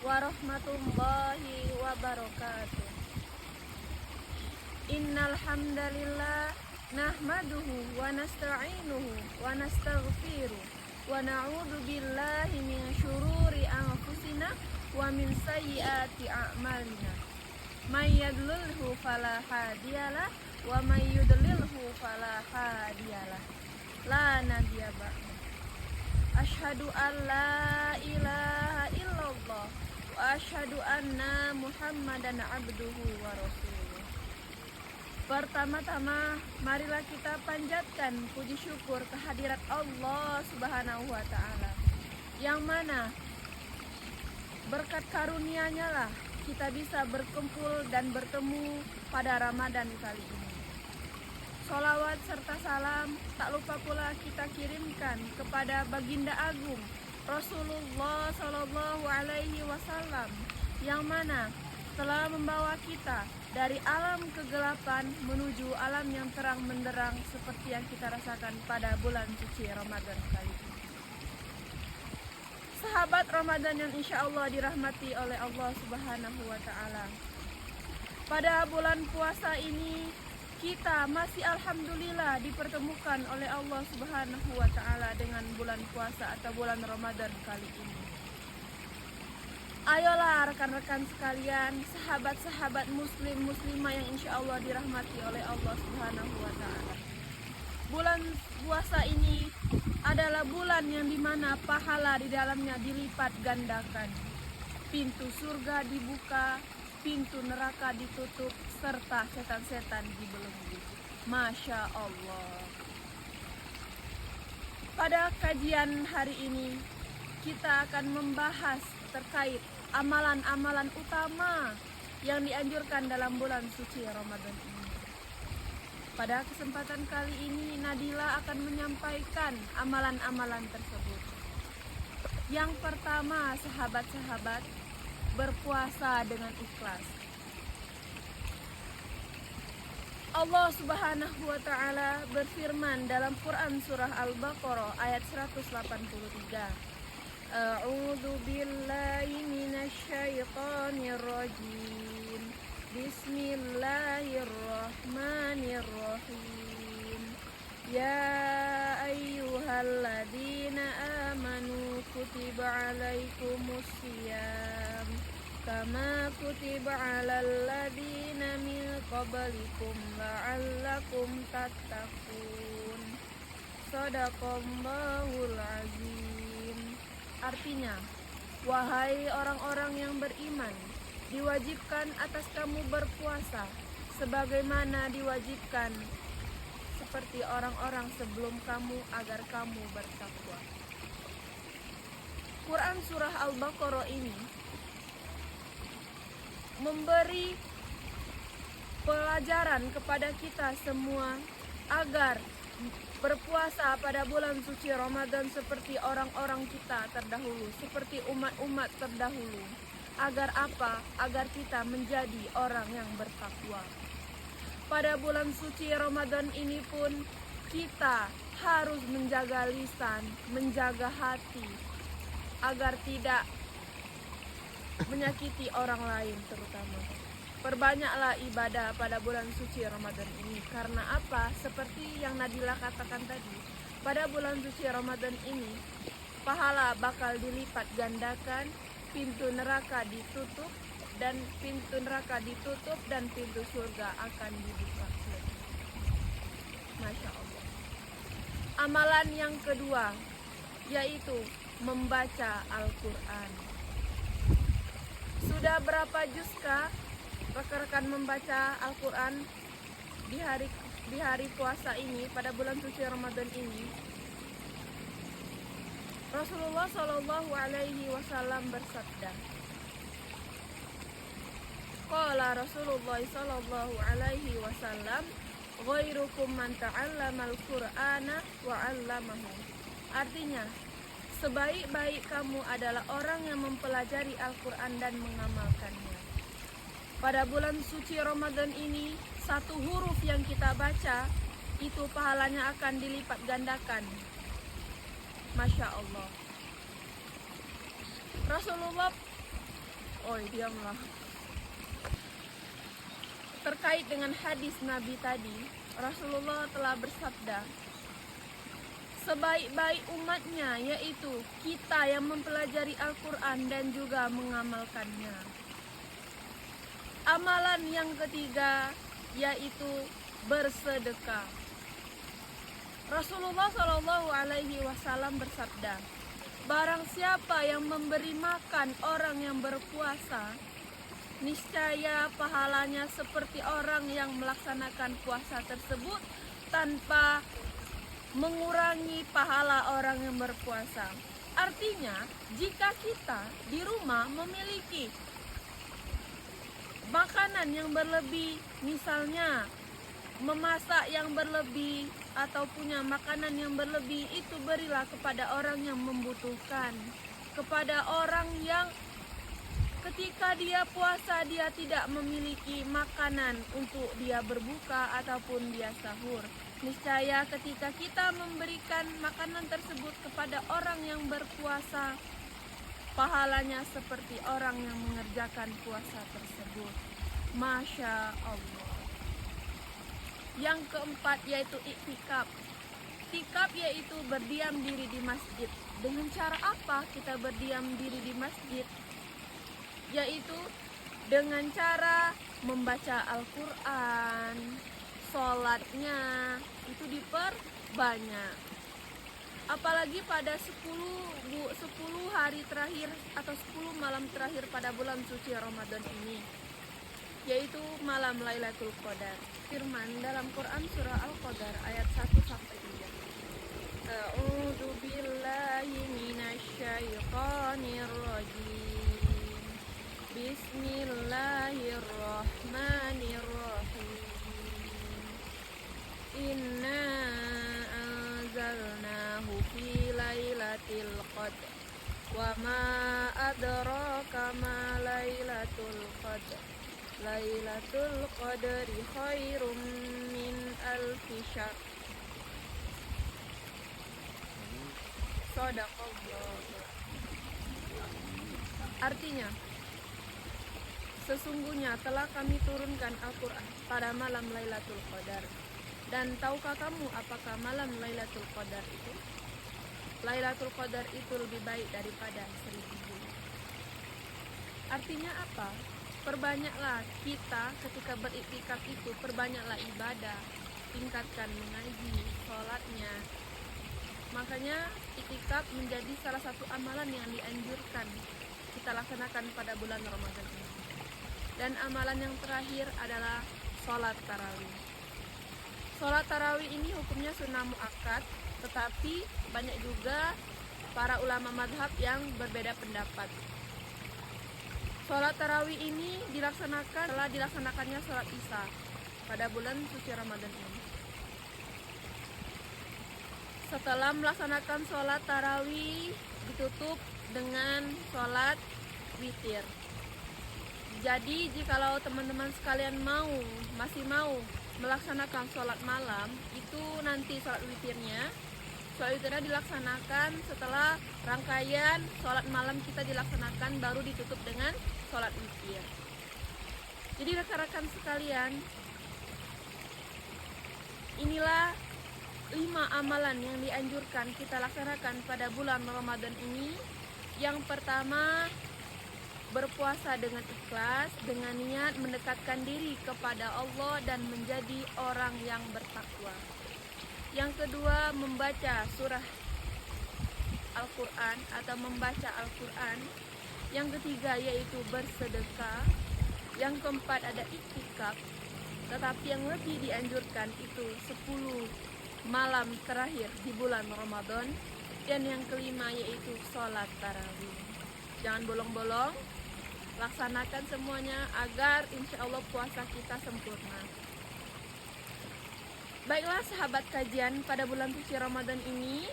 warahmatullahi wabarakatuh. Innal hamdalillah nahmaduhu wa nasta'inuhu wa nastaghfiruh wa na'udzu billahi min syururi anfusina wa min sayyiati a'malina. May yadlilhu fala hadiyalah wa may yudlilhu fala hadiyalah. La nabiyya ba'da. Asyhadu an la ilaha illallah wa asyhadu anna Muhammadan abduhu wa rasuluh. Pertama-tama marilah kita panjatkan puji syukur kehadirat Allah Subhanahu wa taala, yang mana berkat karunia-Nya lah kita bisa berkumpul dan bertemu pada Ramadan kali ini. Sholawat serta salam tak lupa pula kita kirimkan kepada Baginda Agung Rasulullah Shallallahu Alaihi Wasallam, yang mana telah membawa kita dari alam kegelapan menuju alam yang terang menderang seperti yang kita rasakan pada bulan suci Ramadan kali ini. Sahabat Ramadan yang insya Allah dirahmati oleh Allah Subhanahu wa Ta'ala, pada bulan puasa ini kita masih alhamdulillah dipertemukan oleh Allah Subhanahu wa taala dengan bulan puasa atau bulan Ramadan kali ini. Ayolah rekan-rekan sekalian, sahabat-sahabat muslim muslimah yang insya Allah dirahmati oleh Allah Subhanahu wa taala. Bulan puasa ini adalah bulan yang dimana pahala di dalamnya dilipat gandakan. Pintu surga dibuka, pintu neraka ditutup, serta setan-setan dibelenggu. Masya Allah. Pada kajian hari ini kita akan membahas terkait amalan-amalan utama yang dianjurkan dalam bulan suci Ramadan ini. Pada kesempatan kali ini Nadila akan menyampaikan amalan-amalan tersebut. Yang pertama, sahabat-sahabat, berpuasa dengan ikhlas. Allah Subhanahu wa taala berfirman dalam Quran surah Al-Baqarah ayat 183. A'udzu billahi minasy syaithanir rajim. Bismillahirrahmanirrahim. Ya ayyuhalladzina amanu kutiba alaikumus syiyam kama kutiba alal ladzina min qablikum la'allakum tattaqun. Shadaqallahul azim. Artinya, wahai orang-orang yang beriman, diwajibkan atas kamu berpuasa sebagaimana diwajibkan seperti orang-orang sebelum kamu agar kamu bertakwa. Quran surah Al-Baqarah ini memberi pelajaran kepada kita semua agar berpuasa pada bulan suci Ramadan seperti orang-orang kita terdahulu, seperti umat-umat terdahulu. Agar apa? Agar kita menjadi orang yang bertakwa. Pada bulan suci Ramadan ini pun kita harus menjaga lisan, menjaga hati, agar tidak menyakiti orang lain terutama. Perbanyaklah ibadah pada bulan suci Ramadan ini. Karena apa? Seperti yang Nadila katakan tadi, pada bulan suci Ramadan ini pahala bakal dilipat gandakan, pintu neraka ditutup dan pintu surga akan dibuka. Masya Allah. Amalan yang kedua yaitu membaca Al-Quran. Sudah berapa juskah rekan-rekan membaca Al-Quran di hari puasa ini, pada bulan suci Ramadan ini? Rasulullah Shallallahu Alaihi Wasallam bersabda, qala Rasulullah Shallallahu Alaihi Wasallam, ghairukum man ta'allamal Qur'ana wa 'allamahu. Artinya, sebaik-baik kamu adalah orang yang mempelajari Al-Quran dan mengamalkannya. Pada bulan suci Ramadan ini, satu huruf yang kita baca itu pahalanya akan dilipat gandakan. Masya Allah. Rasulullah Oi, diamlah. Terkait dengan hadis Nabi tadi, Rasulullah telah bersabda, sebaik-baik umatnya yaitu kita yang mempelajari Al-Quran dan juga mengamalkannya. Amalan yang ketiga yaitu bersedekah. Rasulullah Shallallahu Alaihi Wasallam bersabda, barang siapa yang memberi makan orang yang berpuasa, niscaya pahalanya seperti orang yang melaksanakan puasa tersebut tanpa mengurangi pahala orang yang berpuasa. Artinya, jika kita di rumah memiliki makanan yang berlebih, misalnya memasak yang berlebih atau punya makanan yang berlebih, itu berilah kepada orang yang membutuhkan, kepada orang yang ketika dia puasa dia tidak memiliki makanan untuk dia berbuka ataupun dia sahur. Niscaya ketika kita memberikan makanan tersebut kepada orang yang berpuasa, pahalanya seperti orang yang mengerjakan puasa tersebut. Masya Allah. Yang keempat yaitu iktikaf. Iktikaf yaitu berdiam diri di masjid. Dengan cara apa kita berdiam diri di masjid? Yaitu dengan cara membaca Al-Quran, sholatnya itu diperbanyak. Apalagi pada 10 hari terakhir atau 10 malam terakhir pada bulan suci Ramadan ini, yaitu malam Lailatul Qadar. Firman dalam Quran surah Al-Qadar ayat 1-3. A'udzu billahi minasyaitonir rajim. Bismillahirrahmanirrahim. Inna anzalnahu fi lailatul qadr. Wa ma adraka ma lailatul qadr. Lailatul qadri khairum min alfi syahr. Shadaqallah. Artinya, sesungguhnya telah kami turunkan Al-Quran pada malam Lailatul Qadar. Dan tahukah kamu apakah malam Lailatul Qadar itu? Lailatul Qadar itu lebih baik daripada 1000 bulan. Artinya apa? Perbanyaklah kita ketika beriktikaf itu, perbanyaklah ibadah, tingkatkan mengaji, sholatnya. Makanya iktikaf menjadi salah satu amalan yang dianjurkan kita laksanakan pada bulan Ramadan ini. Dan amalan yang terakhir adalah sholat tarawih. Sholat tarawih ini hukumnya sunnah muakkad, tetapi banyak juga para ulama madhab yang berbeda pendapat. Sholat tarawih ini dilaksanakan setelah dilaksanakannya sholat isya pada bulan suci Ramadan ini. Setelah melaksanakan sholat tarawih ditutup dengan sholat witir. Jadi jikalau teman-teman sekalian masih mau melaksanakan sholat malam, itu nanti sholat witirnya dilaksanakan setelah rangkaian sholat malam kita dilaksanakan, baru ditutup dengan sholat witir. Jadi rekan-rekan sekalian, inilah 5 amalan yang dianjurkan kita laksanakan pada bulan Ramadan ini. Yang pertama, berpuasa dengan ikhlas, dengan niat mendekatkan diri kepada Allah dan menjadi orang yang bertakwa. Yang kedua, membaca surah Al-Quran atau membaca Al-Quran. Yang ketiga yaitu bersedekah. Yang keempat ada iktikaf. Tetapi yang lebih dianjurkan itu 10 malam terakhir di bulan Ramadan. Dan yang kelima yaitu sholat tarawih. Jangan bolong-bolong, laksanakan semuanya agar insya Allah puasa kita sempurna. Baiklah sahabat kajian, pada bulan suci Ramadan ini,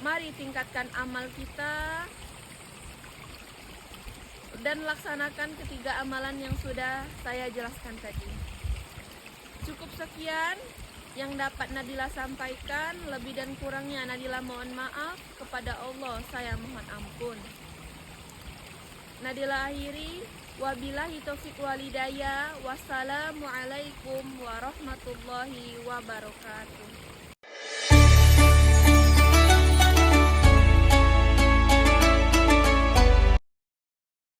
mari tingkatkan amal kita dan laksanakan ketiga amalan yang sudah saya jelaskan tadi. Cukup sekian yang dapat Nadila sampaikan. Lebih dan kurangnya Nadila mohon maaf. Kepada Allah saya mohon ampun. Nadila akhiri, wabillahi taufiq walidayah. Wassalamualaikum warahmatullahi wabarakatuh.